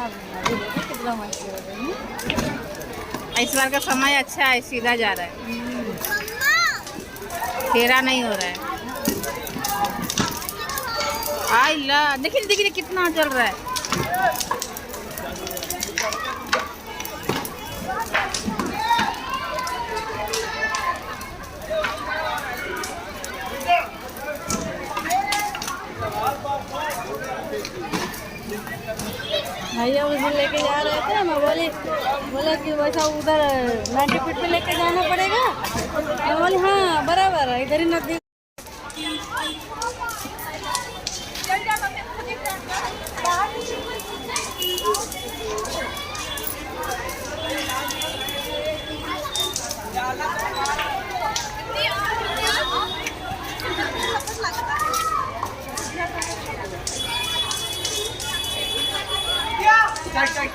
अभी देखो कितना मस्त हो रही है। इस बार का समय अच्छा है, सीधा जा रहा है, फेरा नहीं हो रहा है। आई ला, देखिए देखिए कितना चल रहा है। भैया उस दिन लेके जा रहे थे, मैं बोले कि वैसा उधर 90 फीट पे लेके जाना पड़ेगा। मैं बोली हाँ बराबर है, इधर ही नजदीक। चल